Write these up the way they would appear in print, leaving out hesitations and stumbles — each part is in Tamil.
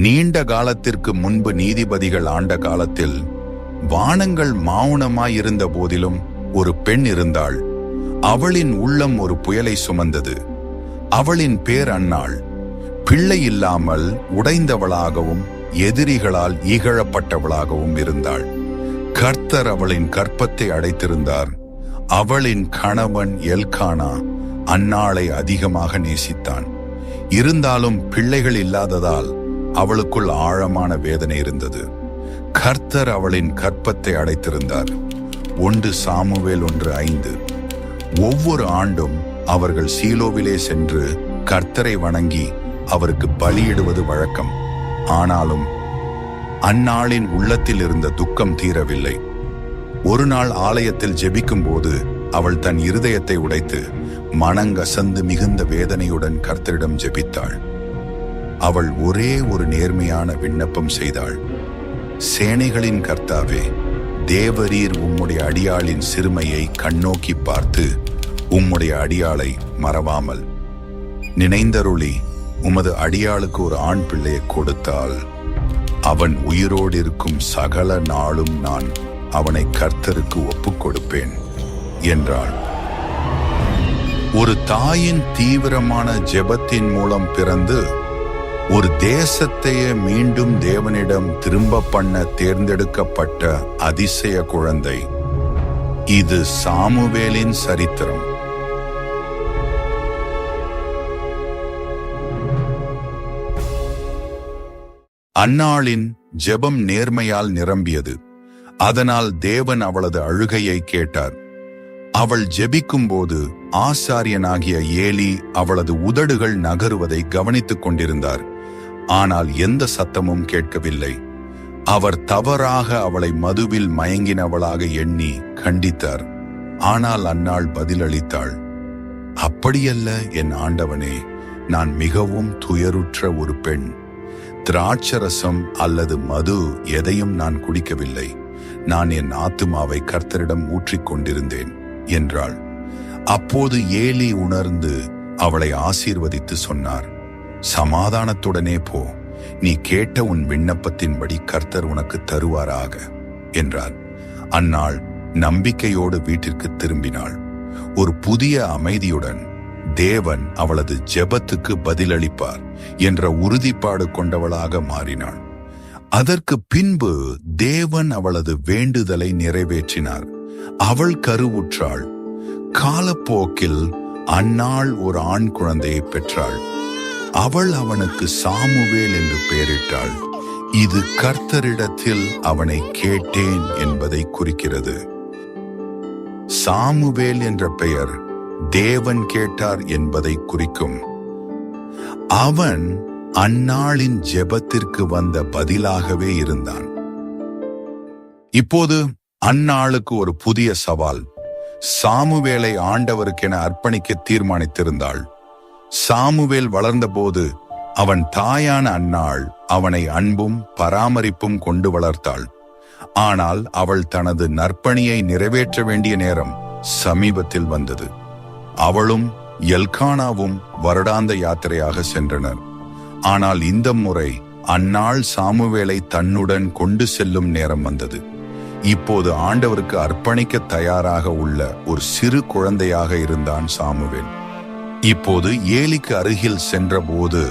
நீண்ட காலத்திற்கு முன்பு நீதிபதிகள் ஆண்ட காலத்தில் வானங்கள் மௌனமாயிருந்த போதிலும் ஒரு பெண் இருந்தாள். அவளின் உள்ளம் ஒரு புயலை சுமந்தது. அவளின் பேர் அன்னாள். பிள்ளை இல்லாமல் உடைந்தவளாகவும் எதிரிகளால் இகழப்பட்டவளாகவும் இருந்தாள். கர்த்தர் அவளின் கற்பத்தை அடைத்திருந்தார். அவளின் கணவன் எல்கானா அன்னாளை அதிகமாக நேசித்தான். இருந்தாலும் பிள்ளைகள் இல்லாததால் அவளுக்குள் ஆழமான வேதனை இருந்தது. கர்த்தர் அவளின் கற்பத்தை அடைத்திருந்தார். 1 சாமுவேல் 1:5. ஒவ்வொரு ஆண்டும் அவர்கள் சீலோவிலே சென்று கர்த்தரை வணங்கி அவருக்கு பலியிடுவது வழக்கம். ஆனாலும் அந்நாளின் உள்ளத்தில் இருந்த துக்கம் தீரவில்லை. ஒரு நாள் ஆலயத்தில் ஜெபிக்கும் போது அவள் தன் இருதயத்தை உடைத்து மனங்கசந்து மிகுந்த வேதனையுடன் கர்த்தரிடம் ஜெபித்தாள். அவள் ஒரே ஒரு நேர்மையான விண்ணப்பம் செய்தாள். சேனைகளின் கர்த்தாவே, தேவரீர் உம்முடைய அடியாளின் சிறுமையை கண்ணோக்கி பார்த்து உம்முடைய அடியாளை மறவாமல் நினைந்தருளி உமது அடியாளுக்கு ஒரு ஆண் பிள்ளையை கொடுத்தால் அவன் உயிரோடு இருக்கும் சகல நாளும் நான் அவனை கர்த்தருக்கு ஒப்புக் கொடுப்பேன் என்றாள். ஒரு தாயின் தீவிரமான ஜெபத்தின் மூலம் பிறந்து ஒரு தேசத்தையே மீண்டும் தேவனிடம் திரும்ப பண்ண தேர்ந்தெடுக்கப்பட்ட அதிசய குழந்தை. இது சாமுவேலின் சரித்திரம். அன்னாளின் ஜெபம் நேர்மையால் நிரம்பியது. அதனால் தேவன் அவளது அழுகையை கேட்டார். அவள் ஜெபிக்கும் போது ஆசாரியனாகிய ஏலி அவளது உதடுகள் நகருவதை கவனித்துக் கொண்டிருந்தார். ஆனால் எந்த சத்தமும் கேட்கவில்லை. அவர் தவறாக அவளை மதுவில் மயங்கினவளாக எண்ணி கண்டித்தார். ஆனால் அன்னாள் பதிலளித்தாள், அப்படியல்ல என் ஆண்டவனே, நான் மிகவும் துயருற்ற ஒரு பெண். திராட்சரசம் அல்லது மது எதையும் நான் குடிக்கவில்லை. நான் என் ஆத்துமாவை கர்த்தரிடம் ஊற்றிக் கொண்டிருந்தேன் என்றாள். அப்போது ஏலி உணர்ந்து அவளை ஆசீர்வதித்து சொன்னார், சமாதானத்துடனே போ, நீ கேட்ட உன் விண்ணப்பத்தின்படி கர்த்தர் உனக்கு தருவாராக என்றார். அன்னாள் நம்பிக்கையோடு வீட்டிற்கு திரும்பினாள். ஒரு புதிய அமைதியுடன் தேவன் அவளது ஜெபத்துக்கு பதிலளிப்பார் என்ற உறுதிப்பாடு கொண்டவளாக மாறினாள். அதற்கு பின்பு தேவன் அவளது வேண்டுதலை நிறைவேற்றினார். அவள் கருவுற்றாள். காலப்போக்கில் அன்னாள் ஒரு ஆண் குழந்தையை பெற்றாள். அவள் அவனுக்கு சாமுவேல் என்று பெயரிட்டாள். இது கர்த்தரிடத்தில் அவனை கேட்டேன் என்பதை குறிக்கிறது. சாமுவேல் என்ற பெயர் தேவன் கேட்டார் என்பதை குறிக்கும். அவன் அந்நாளின் ஜெபத்திற்கு வந்த பதிலாகவே இருந்தான். இப்போது அந்நாளுக்கு ஒரு புதிய சவால். சாமுவேலை ஆண்டவருக்கென அர்ப்பணிக்க தீர்மானித்திருந்தாள். சாமுவேல் வளர்ந்தபோது அவன் தாயான அன்னாள் அவனை அன்பும் பராமரிப்பும் கொண்டு வளர்த்தாள். ஆனால் அவள் தனது நற்பணியை நிறைவேற்ற வேண்டிய நேரம் சமீபத்தில் வந்தது. அவளும் எல்கானாவும் வருடாந்த யாத்திரையாக சென்றனர். ஆனால் இந்த முறை அந்நாள் சாமுவேலை தன்னுடன் கொண்டு செல்லும் நேரம் வந்தது. இப்போது ஆண்டவருக்கு அர்ப்பணிக்க தயாராக உள்ள ஒரு சிறு குழந்தையாக இருந்தான் சாமுவேல். இப்போது ஏலிக்கு அருகில் சென்றபோது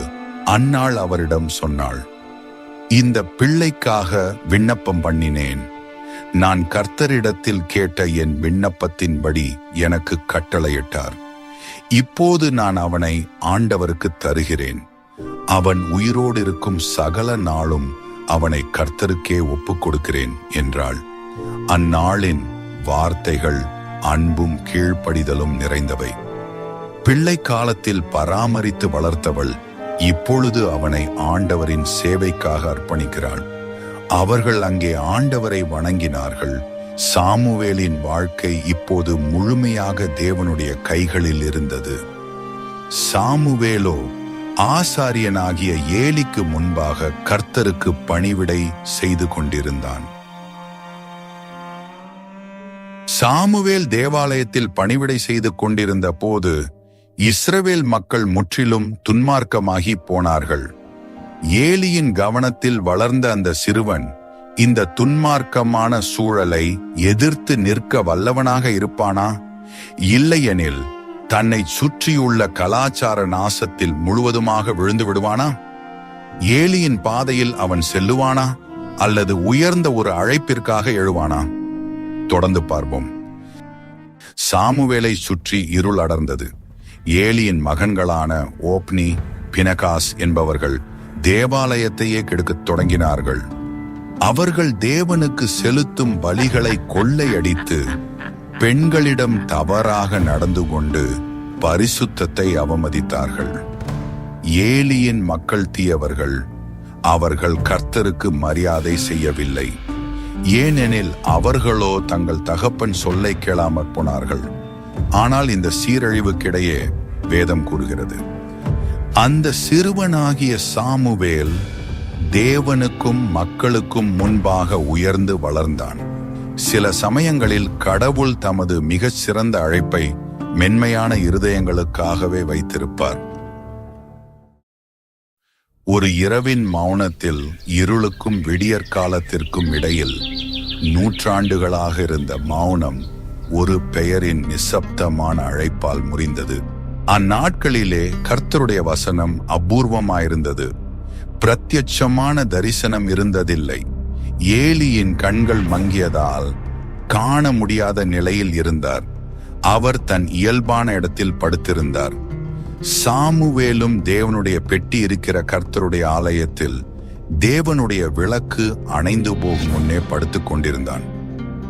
அந்நாள் அவரிடம் சொன்னாள், இந்த பிள்ளைக்காக விண்ணப்பம் பண்ணினேன். நான் கர்த்தரிடத்தில் கேட்ட என் விண்ணப்பத்தின்படி எனக்கு கட்டளையிட்டார். இப்போது நான் அவனை ஆண்டவருக்கு தருகிறேன். அவன் உயிரோடு இருக்கும் சகல நாளும் அவனை கர்த்தருக்கே ஒப்புக் கொடுக்கிறேன் என்றாள். அந்நாளின் வார்த்தைகள் அன்பும் கீழ்ப்படிதலும் நிறைந்தவை. பிள்ளை காலத்தில் பராமரித்து வளர்த்தவள் இப்பொழுது அவனை ஆண்டவரின் சேவைக்காக அர்ப்பணிக்கிறாள். அவர்கள் அங்கே ஆண்டவரை வணங்கினார்கள். சாமுவேலின் வாழ்க்கை இப்போது முழுமையாக தேவனுடைய கைகளில் இருந்தது. சாமுவேலோ ஆசாரியனாகிய ஏலிக்கு முன்பாக கர்த்தருக்கு பணிவிடை செய்து கொண்டிருந்தான். சாமுவேல் தேவாலயத்தில் பணிவிடை செய்து கொண்டிருந்த போது இஸ்ரவேல் மக்கள் முற்றிலும் துன்மார்க்கமாகி போனார்கள். ஏலியின் கவனத்தில் வளர்ந்த அந்த சிறுவன் இந்த துன்மார்க்கமான சூழலை எதிர்த்து நிற்க வல்லவனாக இருப்பானா? இல்லையெனில் தன்னை சுற்றியுள்ள கலாச்சார நாசத்தில் முழுவதுமாக விழுந்து விடுவானா? ஏலியின் பாதையில் அவன் செல்லுவானா அல்லது உயர்ந்த ஒரு அழைப்பிற்காக எழுவானா? தொடர்ந்து பார்ப்போம். சாமுவேலை சுற்றி இருள் அடர்ந்தது. ஏலியின் மகன்களான ஓப்னி, பினகாஸ் என்பவர்கள் தேவாலயத்தையே கெடுக்கத் தொடங்கினார்கள். அவர்கள் தேவனுக்கு செலுத்தும் பலிகளை கொள்ளையடித்து பெண்களிடம் தவறாக நடந்து கொண்டு பரிசுத்தத்தை அவமதித்தார்கள். ஏலியின் மக்கள் தீயவர்கள். அவர்கள் கர்த்தருக்கு மரியாதை செய்யவில்லை. ஏனெனில் அவர்களோ தங்கள் தகப்பன் சொல்லை கேளாமற் போனார்கள். ஆனால் இந்த சீரழிவுக்கிடையே வேதம் கூறுகிறது, அந்த சிறுவனாகிய சாமுவேல் தேவனுக்கும் மக்களுக்கும் முன்பாக உயர்ந்து வளர்ந்தான். சில சமயங்களில் கடவுள் தமது மிகச் சிறந்த அழைப்பை மென்மையான இருதயங்களுக்காகவே வைத்திருப்பார். ஒரு இரவின் மௌனத்தில் இருளுக்கும் விடியற்காலத்திற்கும் இடையில் நூற்றாண்டுகளாக இருந்த மௌனம் ஒரு பெயரின் நிசப்தமான அழைப்பால் முறிந்தது. அந்நாட்களிலே கர்த்தருடைய வசனம் அபூர்வமாயிருந்தது. பிரத்யட்சமான தரிசனம் இருந்ததில்லை. ஏலியின் கண்கள் மங்கியதால் காண முடியாத நிலையில் இருந்தார். அவர் தன் இயல்பான இடத்தில் படுத்திருந்தார். சாமுவேலும் தேவனுடைய பெட்டி இருக்கிற கர்த்தருடைய ஆலயத்தில் தேவனுடைய விளக்கு அணைந்து போகும் முன்னே படுத்துக் கொண்டிருந்தான்.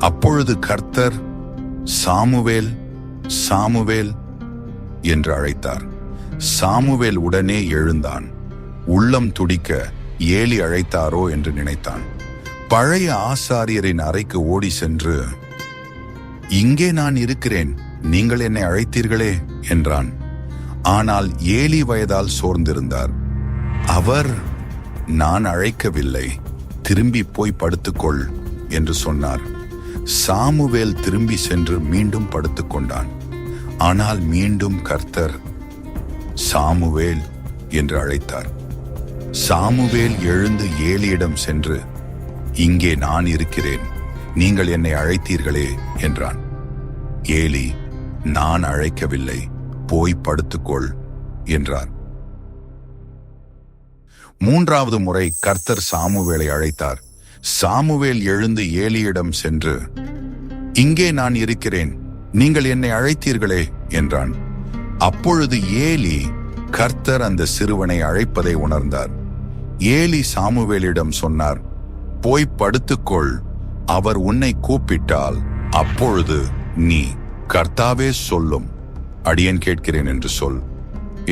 அப்பொழுது கர்த்தர், சாமுவேல், சாமுவேல் என்று அழைத்தார். சாமுவேல் உடனே எழுந்தான். உள்ளம் துடிக்க ஏலி அழைத்தாரோ என்று நினைத்தான். பழைய ஆசாரியரின் அறைக்கு ஓடி சென்று, இங்கே நான் இருக்கிறேன், நீங்கள் என்னை அழைத்தீர்களே என்றான். ஆனால் ஏலி வயதால் சோர்ந்திருந்தார். அவர், நான் அழைக்கவில்லை, திரும்பி போய் படுத்துக்கொள் என்று சொன்னார். சாமுவேல் திரும்பி சென்று மீண்டும் படுத்துக்கொண்டான். ஆனால் மீண்டும் கர்த்தர், சாமுவேல் என்று அழைத்தார். சாமுவேல் எழுந்து ஏலியிடம் சென்று, இங்கே நான் இருக்கிறேன், நீங்கள் என்னை அழைத்தீர்களே என்றான். ஏலி, நான் அழைக்கவில்லை, போய் படுத்துக்கொள் என்றார். மூன்றாவது முறை கர்த்தர் சாமுவேலை அழைத்தார். சாமுவேல் எழுந்து ஏலியிடம் சென்று, இங்கே நான் இருக்கிறேன், நீங்கள் என்னை அழைத்தீர்களே என்றான். அப்பொழுது ஏலி கர்த்தர் அந்த சிறுவனை அழைப்பதை உணர்ந்தார். ஏலி சாமுவேலிடம் சொன்னார், போய் படுத்துக்கொள், அவர் உன்னை கூப்பிட்டால் அப்பொழுது நீ, கர்த்தாவே சொல்லும், அடியேன் கேட்கிறேன் என்று சொல்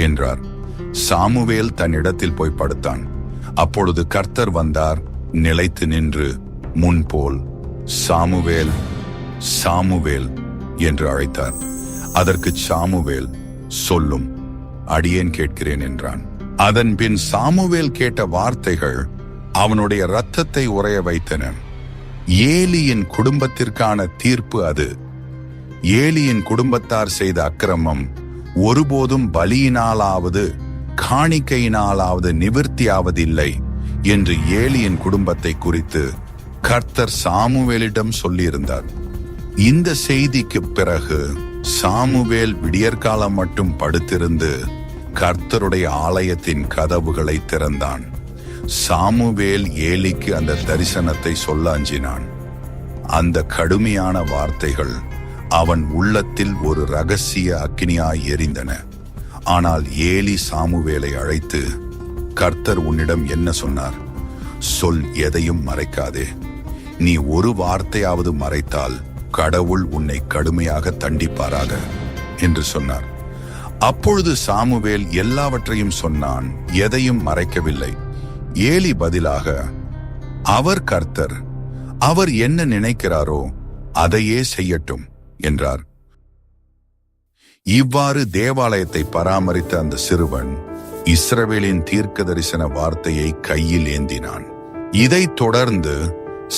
என்றார். சாமுவேல் தன் இடத்தில் போய் படுத்தான். அப்பொழுது கர்த்தர் வந்தார். நிலைத்து நின்று முன்போல், சாமுவேல், சாமுவேல் என்று அழைத்தார். அதற்கு சாமுவேல், சொல்லும், அடியேன் கேட்கிறேன் என்றான். அதன் பின் சாமுவேல் கேட்ட வார்த்தைகள் அவனுடைய இரத்தத்தை உறைய வைத்தன. ஏலியின் குடும்பத்திற்கான தீர்ப்பு அது. ஏலியின் குடும்பத்தார் செய்த அக்கிரமம் ஒருபோதும் பலியினாலாவது காணிக்கையினாலாவது நிவிர்த்தியாவதில்லை என்று ஏலியின் குடும்பத்தை குறித்து கர்த்தர் சாமுவேலிடம் சொல்லியிருந்தார். இந்த செய்திக்கு பிறகு சாமுவேல் விடியற்காலம் மட்டும் படுத்திருந்து கர்த்தருடைய ஆலயத்தின் கதவுகளை திறந்தான். சாமுவேல் ஏலிக்கு அந்த தரிசனத்தை சொல்ல அஞ்சினான். அந்த கடுமையான வார்த்தைகள் அவன் உள்ளத்தில் ஒரு ரகசிய அக்கினியாய் எரிந்தன. ஆனால் ஏலி சாமுவேலை அழைத்து, கர்த்தர் உன்னிடம் என்ன சொன்னார்? சொல், எதையும் மறைக்காதே. நீ ஒரு வார்த்தையாவது மறைத்தால் கடவுள் உன்னை கடுமையாக தண்டிப்பாராக என்று சொன்னார். அப்பொழுது சாமுவேல் எல்லாவற்றையும் சொன்னான், எதையும் மறைக்கவில்லை. ஏலி பதிலாக, அவர் கர்த்தர், அவர் என்ன நினைக்கிறாரோ அதையே செய்யட்டும் என்றார். இவ்வாறு தேவாலயத்தை பராமரித்த அந்த சிறுவன் இஸ்ரவேலின் தீர்க்க தரிசன வார்த்தையை கையில் ஏந்தினான். இதைத் தொடர்ந்து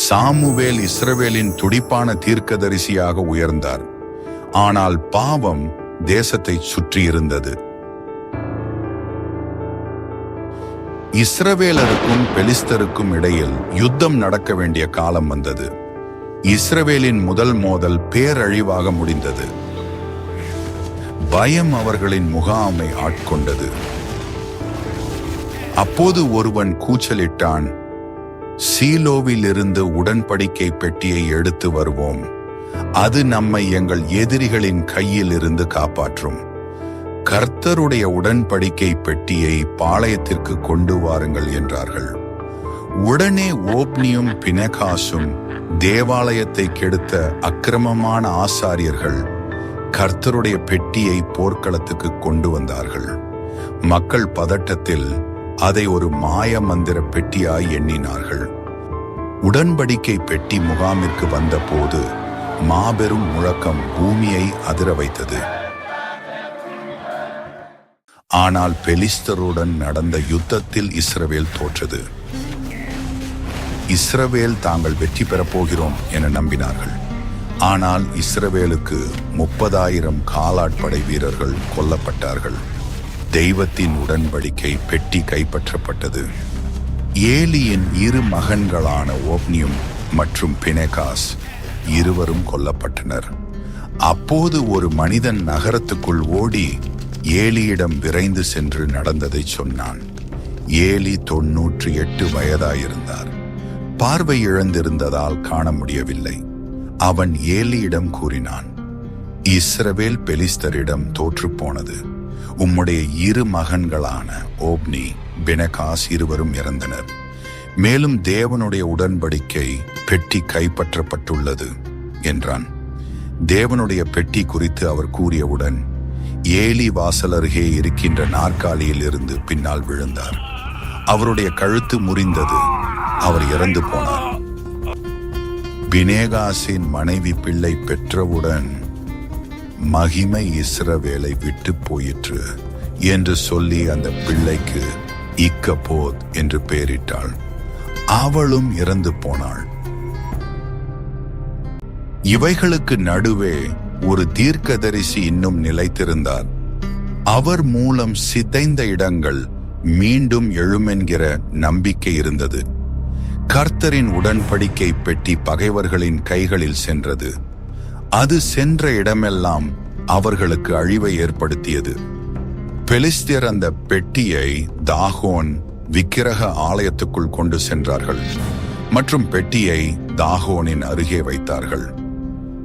சாமுவேல் இஸ்ரவேலின் துடிப்பான தீர்க்கதரிசியாக உயர்ந்தார். ஆனால் பாவம் தேசத்தை சுற்றியிருந்தது. இஸ்ரவேலருக்கும் பெலிஸ்தருக்கும் இடையில் யுத்தம் நடக்க வேண்டிய காலம் வந்தது. இஸ்ரவேலின் முதல் மோதல் பேரழிவாக முடிந்தது. பயம் அவர்களின் முகாமை ஆட்கொண்டது. அப்போது ஒருவன் கூச்சலிட்டான், சீலோவில் இருந்து உடன்படிக்கை பெட்டியை எடுத்து வருவோம், அது நம்மை எங்கள் எதிரிகளின் கையில் இருந்து காப்பாற்றும். கர்த்தருடைய உடன்படிக்கை பெட்டியை பாளையத்திற்கு கொண்டு வாருங்கள் என்றார்கள். உடனே ஓப்னியும் பினெகாசும், தேவாலயத்தை கெடுத்த அக்கிரமமான ஆசாரியர்கள், கர்த்தருடைய பெட்டியை போர்க்களத்துக்கு கொண்டு வந்தார்கள். மக்கள் பதட்டத்தில் அதை ஒரு மாய மந்திர பெட்டியாய் எண்ணினார்கள். உடன்படிக்கை பெட்டி முகாமிற்கு வந்த போது மாபெரும் முழக்கம் பூமியை அதிர வைத்தது. ஆனால் பெலிஸ்தருடன் நடந்த யுத்தத்தில் இஸ்ரவேல் தோற்றது. இஸ்ரவேல் தாங்கள் வெற்றி பெறப் போகிறோம் என நம்பினார்கள். ஆனால் இஸ்ரவேலுக்கு 30,000 காலாட்படை வீரர்கள் கொல்லப்பட்டார்கள். தெய்வத்தின் உடன்படிக்கை பெட்டி கைப்பற்றப்பட்டது. ஏலியின் 2 மகன்களான ஓப்னியும் மற்றும் பினெகாஸ் இருவரும் கொல்லப்பட்டனர். அப்போது ஒரு மனிதன் நகரத்துக்குள் ஓடி ஏலியிடம் விரைந்து சென்று நடந்ததை சொன்னான். ஏலி 98 வயதாயிருந்தார். பார்வை இழந்திருந்ததால் காண முடியவில்லை. அவன் ஏலியிடம் கூறினான், இஸ்ரவேல் பெலிஸ்தரிடம் தோற்று போனது. உம்முடைய 2 மகன்களான ஓப்னி, பினெகாஸ் இருவரும் இறந்தனர். மேலும் தேவனுடைய உடன்படிக்கை பெட்டி கைப்பற்றப்பட்டுள்ளது என்றான். தேவனுடைய பெட்டி குறித்து அவர் கூறியவுடன் ஏலி வாசல் அருகே இருக்கின்ற நாற்காலியில் இருந்து பின்னால் விழுந்தார். அவருடைய கழுத்து முறிந்தது. அவர் இறந்து போனார். பினெகாசின் மனைவி பிள்ளை பெற்றவுடன் மகிமை இஸ்ரவேலை விட்டு போயிற்று என்று சொல்லி அந்த பிள்ளைக்கு இக்கப்போத் என்று பெயரிட்டாள். அவளும் இறந்து போனாள். இவைகளுக்கு நடுவே ஒரு தீர்க்கதரிசி இன்னும் நிலைத்திருந்தார். அவர் மூலம் சிதைந்த இடங்கள் மீண்டும் எழுமென்கிற நம்பிக்கை இருந்தது. கர்த்தரின் உடன்படிக்கை பெட்டி பகைவர்களின் கைகளில் சென்றது. அது சென்ற இடமெல்லாம் அவர்களுக்கு அழிவை ஏற்படுத்தியது. பெலிஸ்தியர் அந்த பெட்டியை தாகோன் விக்கிரக ஆலயத்துக்குள் கொண்டு சென்றார்கள் மற்றும் பெட்டியை தாகோனின் அருகே வைத்தார்கள்.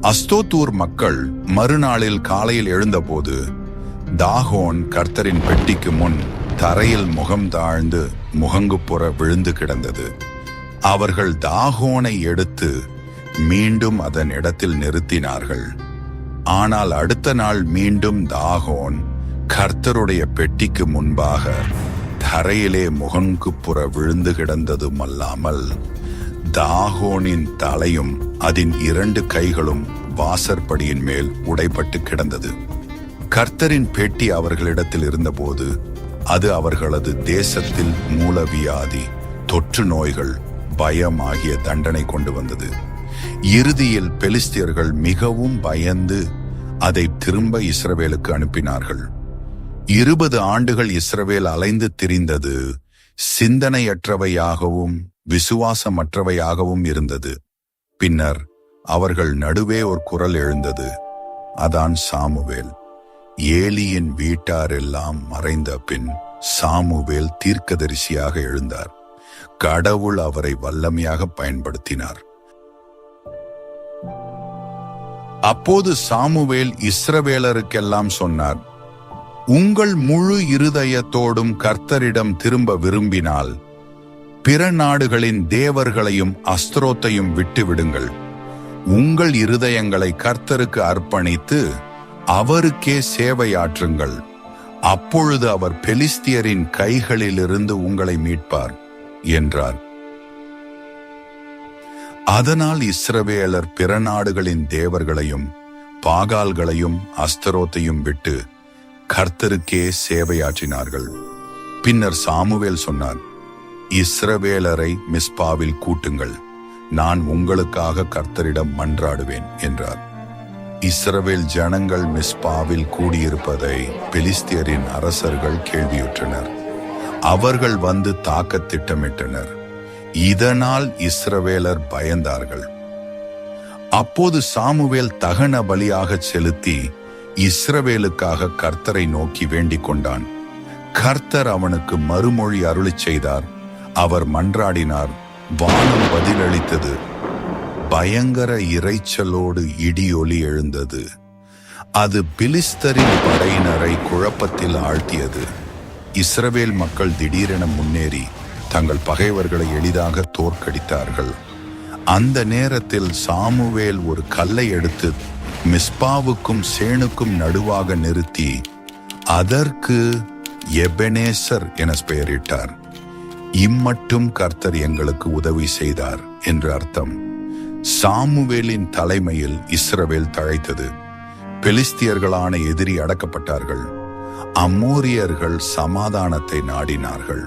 அஸ்தோத்தூர் மக்கள் மறுநாளில் காலையில் எழுந்தபோது தாகோன் கர்த்தரின் பெட்டிக்கு முன் தரையில் முகம் தாழ்ந்து முகங்குப்புற விழுந்து கிடந்தது. அவர்கள் தாகோனை எடுத்து மீண்டும் அதன் இடத்தில் நிறுத்தினார்கள். ஆனால் அடுத்த நாள் மீண்டும் தாகோன் கர்த்தருடைய பெட்டிக்கு முன்பாக தரையிலே முகங்குப்புற விழுந்து கிடந்ததுமல்லாமல் தாகோனின் தலையும் அதன் 2 கைகளும் வாசற்படியின் மேல் உடைப்பட்டு கிடந்தது. கர்த்தரின் பெட்டி அவர்களிடத்தில் இருந்தபோது அது அவர்களது தேசத்தில் மூலவியாதி, தொற்று நோய்கள், பயம் ஆகிய தண்டனை கொண்டு வந்தது. இறுதியில் பெலிஸ்தியர்கள் மிகவும் பயந்து அதை திரும்ப இஸ்ரவேலுக்கு அனுப்பினார்கள். 20 ஆண்டுகள் இஸ்ரவேல் அலைந்து திரிந்தது சிந்தனையற்றவையாகவும் விசுவாசமற்றவையாகவும் இருந்தது. பின்னர் அவர்கள் நடுவே ஒரு குரல் எழுந்தது. அதான் சாமுவேல். ஏலியின் வீட்டாரெல்லாம் மறைந்த பின் சாமுவேல் தீர்க்கதரிசியாக எழுந்தார். கடவுள் அவரை வல்லமையாக பயன்படுத்தினார். அப்போது சாமுவேல் இஸ்ரவேலருக்கெல்லாம் சொன்னார், உங்கள் முழு இருதயத்தோடும் கர்த்தரிடம் திரும்ப விரும்பினால் பிற நாடுகளின் தேவர்களையும் அஸ்திரோத்தையும் விட்டுவிடுங்கள். உங்கள் இருதயங்களை கர்த்தருக்கு அர்ப்பணித்து அவருக்கே சேவையாற்றுங்கள். அப்பொழுது அவர் பெலிஸ்தியரின் கைகளிலிருந்து உங்களை மீட்பார் என்றார். அதனால் இஸ்ரவேலர் பிற நாடுகளின் தேவர்களையும் பாகால்களையும் அஸ்தரோத்தையும் விட்டு கர்த்தருக்கே சேவையாற்றினார்கள். பின்னர் சாமுவேல் சொன்னார், இஸ்ரவேலரை மிஸ்பாவில் கூட்டுங்கள், நான் உங்களுக்காக கர்த்தரிடம் மன்றாடுவேன் என்றார். இஸ்ரவேல் ஜனங்கள் மிஸ்பாவில் கூடியிருப்பதை பெலிஸ்தியரின் அரசர்கள் கேள்வியுற்றனர். அவர்கள் வந்து தாக்க திட்டமிட்டனர். இதனால் இஸ்ரவேலர் பயந்தார்கள். அப்போது சாமுவேல் தகன பலியாக செலுத்தி இஸ்ரவேலுக்காக கர்த்தரை நோக்கி வேண்டிக் கொண்டான். கர்த்தர் அவனுக்கு மறுமொழி அருளிச் செய்தார். அவர் மன்றாடினார், வானம் பதிலளித்தது. பயங்கர இரைச்சலோடு இடியொலி எழுந்தது. அது பிலிஸ்தரின் படையினரை குழப்பத்தில் ஆழ்த்தியது. இஸ்ரவேல் மக்கள் திடீரென முன்னேறி தங்கள் பகைவர்களை எளிதாக தோற்கடித்தார்கள். அந்த நேரத்தில் சாமுவேல் ஒரு கல்லை எடுத்து மிஸ்பாவுக்கும் சேணுக்கும் நடுவாக நிறுத்தி அதற்கு எபெனேசர் என பெயரிட்டார். இம்மட்டும் கர்த்தர் எங்களுக்கு உதவி செய்தார் என்று அர்த்தம். சாமுவேலின் தலைமையில் இஸ்ரவேல் தழைத்தது. பெலிஸ்தியர்களான எதிரி அடக்கப்பட்டார்கள். அம்மோரியர்கள் சமாதானத்தை நாடினார்கள்.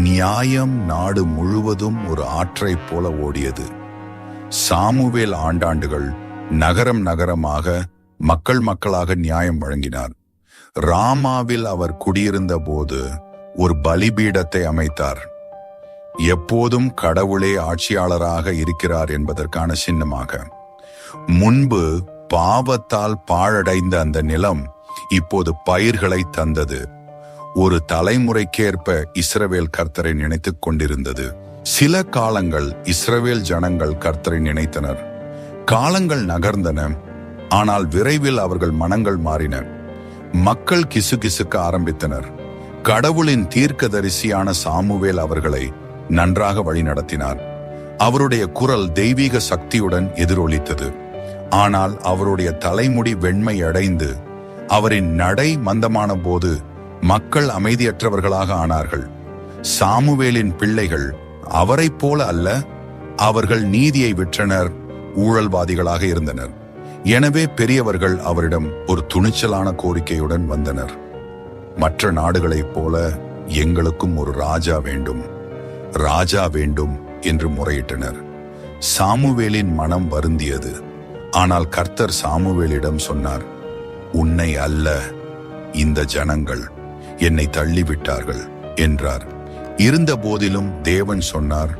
நியாயம் நாடு முழுவதும் ஒரு ஆற்றைப் போல ஓடியது. சாமுவேல் ஆண்டாண்டுகள் நகரம் நகரமாக மக்கள் மக்களாக நியாயம் வழங்கினார். ராமாவில் அவர் குடியிருந்த போது ஒரு பலிபீடத்தை அமைத்தார். எப்போதும் கடவுளே ஆட்சியாளராக இருக்கிறார் என்பதற்கான சின்னமாக. முன்பு பாவத்தால் பாழடைந்த அந்த நிலம் இப்போது பயிர்களை தந்தது. ஒரு தலைமுறைக்கேற்ப இஸ்ரவேல் கர்த்தரை நினைத்துக் கொண்டிருந்தது. சில காலங்கள் இஸ்ரவேல் ஜனங்கள் கர்த்தரை நினைத்தனர். காலங்கள் நகர்ந்தன. ஆனால் விரைவில் அவர்கள் மனங்கள் மாறின. மக்கள் கிசுகிசுக்க ஆரம்பித்தனர். கடவுளின் தீர்க்கதரிசியான சாமுவேல் அவர்களை நன்றாக வழிநடத்தினார். அவருடைய குரல் தெய்வீக சக்தியுடன் எதிரொலித்தது. ஆனால் அவருடைய தலைமுடி வெண்மை அடைந்து அவரின் நடை மந்தமான போது மக்கள் அமைதியற்றவர்களாக ஆனார்கள். சாமுவேலின் பிள்ளைகள் அவரைப் போல அல்ல, அவர்கள் நீதியை விற்றனர், ஊழல்வாதிகளாக இருந்தனர். எனவே பெரியவர்கள் அவரிடம் ஒரு துணிச்சலான கோரிக்கையுடன் வந்தனர். மற்ற நாடுகளைப் போல எங்களுக்கும் ஒரு ராஜா வேண்டும், ராஜா வேண்டும் என்று முறையிட்டனர். சாமுவேலின் மனம் வருந்தியது. ஆனால் கர்த்தர் சாமுவேலிடம் சொன்னார், உன்னை அல்ல, இந்த ஜனங்கள் என்னை தள்ளிவிட்டார்கள் என்றார். இருந்த போதிலும் தேவன் சொன்னார்,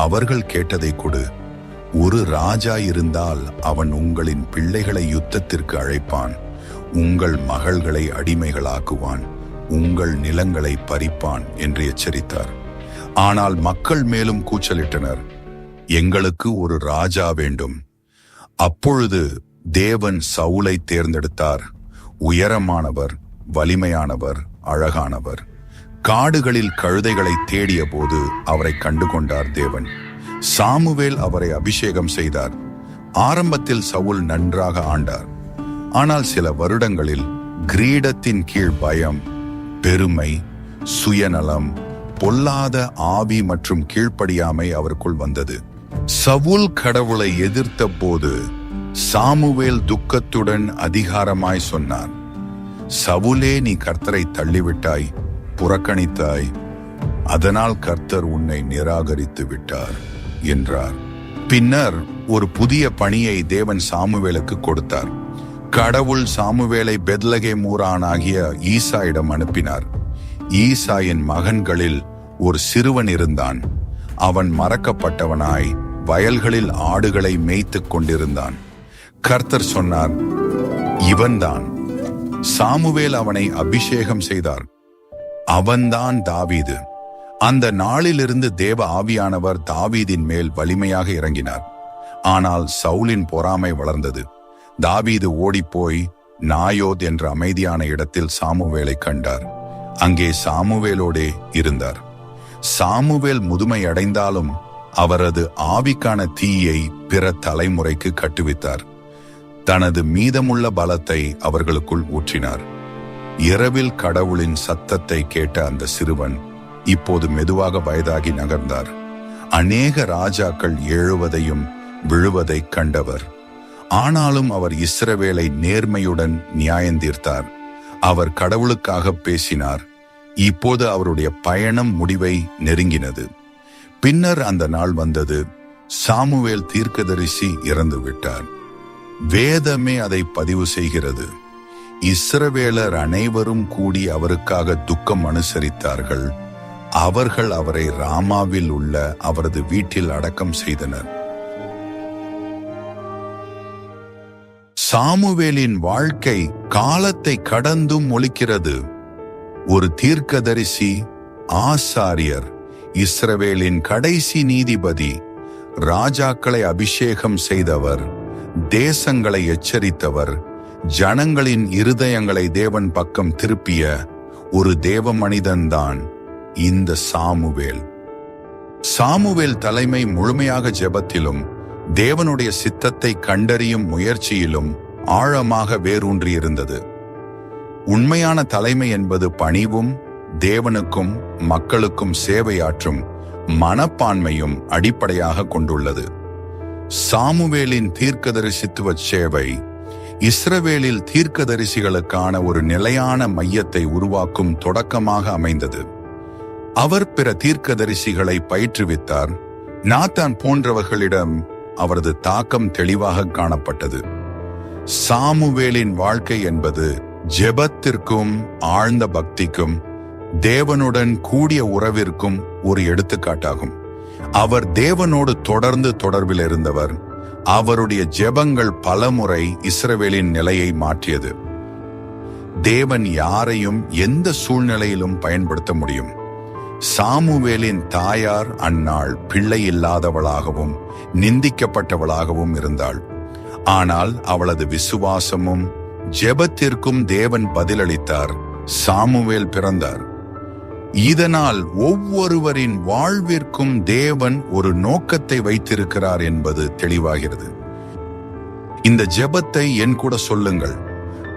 அவர்கள் கேட்டதை கொடு. ஒரு ராஜா இருந்தால் அவன் உங்களின் பிள்ளைகளை யுத்தத்திற்கு அழைப்பான், உங்கள் மகள்களை அடிமைகளாக்குவான், உங்கள் நிலங்களை பறிப்பான் என்று எச்சரித்தார். ஆனால் மக்கள் மேலும் கூச்சலிட்டனர், எங்களுக்கு ஒரு ராஜா வேண்டும். அப்பொழுது தேவன் சவுலை தேர்ந்தெடுத்தார். உயரமானவர், வலிமையானவர், அழகானவர். காடுகளில் கழுதைகளை தேடிய போது அவரை கண்டுகொண்டார் தேவன். சாமுவேல் அவரை அபிஷேகம் செய்தார். ஆரம்பத்தில் சவுல் நன்றாக ஆண்டார். ஆனால் சில வருடங்களில் கிரீடத்தின் கீழ் பயம், பெருமை, சுயநலம், பொல்லாத ஆவி மற்றும் கீழ்ப்படியாமை அவருக்குள் வந்தது. சவுல் கடவுளை எதிர்த்த போது சாமுவேல் துக்கத்துடன் அதிகாரமாய் சொன்னார், சவுலே, நீ கர்த்தரை தள்ளிவிட்டாய், புறக்கணித்தாய், அதனால் கர்த்தர் உன்னை நிராகரித்து விட்டார் என்றார். பின்னர் ஒரு புதிய பணியை தேவன் சாமுவேலுக்கு கொடுத்தார். கடவுள் சாமுவேலை பெத்லகேம் ஊரானாகிய ஈசாயிடம் அனுப்பினார். ஈசாயின் மகன்களில் ஒரு சிறுவன் இருந்தான். அவன் மறக்கப்பட்டவனாய் வயல்களில் ஆடுகளை மேய்த்துக் கொண்டிருந்தான். கர்த்தர் சொன்னார், இவன்தான். சாமுவேல் அவனை அபிஷேகம் செய்தார். அவன்தான் தாவீது. அந்த நாளிலிருந்து தேவ ஆவியானவர் தாவீதின் மேல் வலிமையாக இறங்கினார். ஆனால் சவுலின் பொறாமை வளர்ந்தது. தாவீது ஓடிப்போய் நாயோத் என்ற அமைதியான இடத்தில் சாமுவேலை கண்டார். அங்கே சாமுவேலோடே இருந்தார். சாமுவேல் முதுமை அடைந்தாலும் அவரது ஆவிக்கான தீயை பிற தலைமுறைக்கு கட்டுவித்தார். தனது மீதமுள்ள பலத்தை அவர்களுக்குள் ஊற்றினார். இரவில் கடவுளின் சத்தத்தை கேட்ட அந்த சிறுவன் இப்போது மெதுவாக வயதாகி நகர்ந்தார். அநேக ராஜாக்கள் எழுவதையும் விழுவதை கண்டவர். ஆனாலும் அவர் இஸ்ரவேலை நேர்மையுடன் நியாயந்தீர்த்தார். அவர் கடவுளுக்காக பேசினார். இப்போது அவருடைய பயணம் முடிவை நெருங்கினது. பின்னர் அந்த நாள் வந்தது. சாமுவேல் தீர்க்கதரிசி இறந்து விட்டார். வேதமே அதை பதிவு செய்கிறது. இஸ்ரவேலர் அனைவரும் கூடி அவருக்காக துக்கம் அனுசரித்தார்கள். அவர்கள் அவரை ராமாவில் உள்ள அவரது வீட்டில் அடக்கம் செய்தனர். சாமுவேலின் வாழ்க்கை காலத்தை கடந்தும் ஒலிக்கிறது. ஒரு தீர்க்கதரிசி, ஆசாரியர், இஸ்ரவேலின் கடைசி நீதிபதி, ராஜாக்களை அபிஷேகம் செய்தவர், தேசங்களை எச்சரித்தவர், ஜனங்களின் இருதயங்களை தேவன் பக்கம் திருப்பிய ஒரு தேவ மனிதன்தான் இந்த சாமுவேல். சாமுவேல் தலைமை முழுமையாக ஜெபத்திலும் தேவனுடைய சித்தத்தை கண்டறியும் முயற்சியிலும் ஆழமாக வேரூன்றியிருந்தது. உண்மையான தலைமை என்பது பணிவும் தேவனுக்கும் மக்களுக்கும் சேவையாற்றும் மனப்பான்மையும் அடிப்படையாக கொண்டுள்ளது. சாமுவேலின் தீர்க்கதரிசித்துவ சேவை இஸ்ரவேலில் தீர்க்கதரிசிகளுக்கான ஒரு நிலையான மையத்தை உருவாக்கும் தொடக்கமாக அமைந்தது. அவர் பிற தீர்க்கதரிசிகளை பயிற்றுவித்தார். நாத்தான் போன்றவர்களிடம் அவரது தாக்கம் தெளிவாக காணப்பட்டது. சாமுவேலின் வாழ்க்கை என்பது ஜெபத்திற்கும் ஆழ்ந்த பக்திக்கும் தேவனுடன் கூடிய உறவிற்கும் ஒரு எடுத்துக்காட்டாகும். அவர் தேவனோடு தொடர்ந்து தொடர்பில் இருந்தவர். அவருடைய ஜெபங்கள் பலமுறை இஸ்ரவேலின் நிலையை மாற்றியது. தேவன் யாரையும் எந்த சூழ்நிலையிலும் பயன்படுத்த முடியும். சாமுவேலின் தாயார் அன்னாள் பிள்ளை இல்லாதவளாகவும் நிந்திக்கப்பட்டவளாகவும் இருந்தாள். ஆனால் அவளது விசுவாசமும் ஜெபத்திற்கும் தேவன் பதிலளித்தார். சாமுவேல் பிறந்தார். இதனால் ஒவ்வொருவரின் வாழ்விற்கும் தேவன் ஒரு நோக்கத்தை வைத்திருக்கிறார் என்பது தெளிவாகிறது. இந்த ஜெபத்தை என் கூட சொல்லுங்கள்.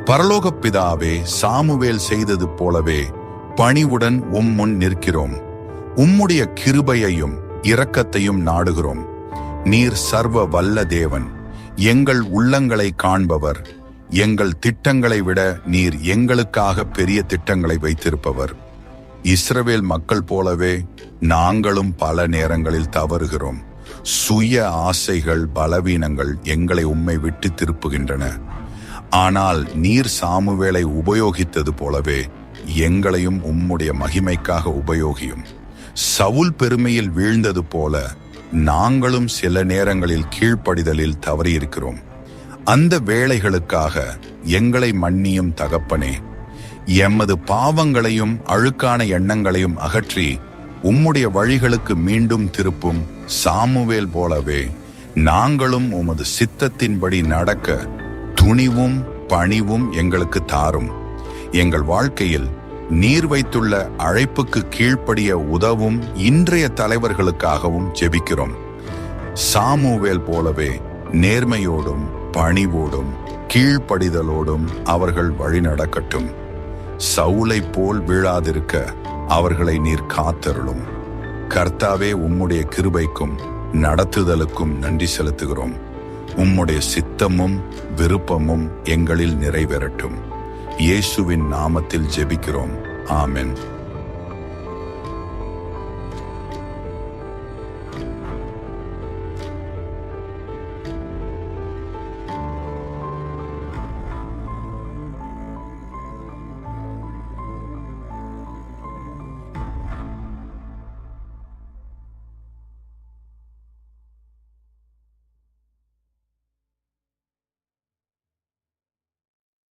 பரலோக பிதாவே, சாமுவேல் செய்தது போலவே பணிவுடன் முன் நிற்கிறோம். உம்முடைய கிருபையையும் இரக்கத்தையும் நாடுகிறோம். நீர் சர்வ வல்ல தேவன், எங்கள் உள்ளங்களை காண்பவர். எங்கள் திட்டங்களை விட நீர் எங்களுக்காக பெரிய திட்டங்களை வைத்திருப்பவர். இஸ்ரவேல் மக்கள் போலவே நாங்களும் பல நேரங்களில் தவறுகிறோம். சுய ஆசைகள், பலவீனங்கள் எங்களை உம்மை விட்டு திருப்புகின்றன. ஆனால் நீர் சாமுவேலை உபயோகித்தது போலவே எங்களையும் உம்முடைய மகிமைக்காக உபயோகியும். சவுல் பெருமையில் வீழ்ந்தது போல நாங்களும் சில நேரங்களில் கீழ்ப்படிதலில் தவறியிருக்கிறோம். அந்த வேளைகளுக்காக எங்களை மன்னியும் தகப்பனே. எமது பாவங்களையும் அழுக்கான எண்ணங்களையும் அகற்றி உம்முடைய வழிகளுக்கு மீண்டும் திருப்பும் சாமுவேல் போலவே நாங்களும் உமது சித்தத்தின்படி நடக்க துணிவும் பணிவும் எங்களுக்கு தாரும். எங்கள் வாழ்க்கையில் நீர் வைத்துள்ள அழைப்புக்கு கீழ்ப்படிய உதவும் இன்றைய தலைவர்களுக்காகவும் ஜெபிக்கிறோம். சாமுவேல் போலவே நேர்மையோடும் பணிவோடும் கீழ்ப்படிதலோடும் அவர்கள் வழி நடக்கட்டும். சவுலை போல் வீழாதிருக்க அவர்களை நீர் காத்தருளும். கர்த்தாவே, உம்முடைய கிருபைக்கும் நடத்துதலுக்கும் நன்றி செலுத்துகிறோம். உம்முடைய சித்தமும் விருப்பமும் எங்களில் நிறைவேறட்டும். இயேசுவின் நாமத்தில் ஜெபிக்கிறோம். ஆமென்.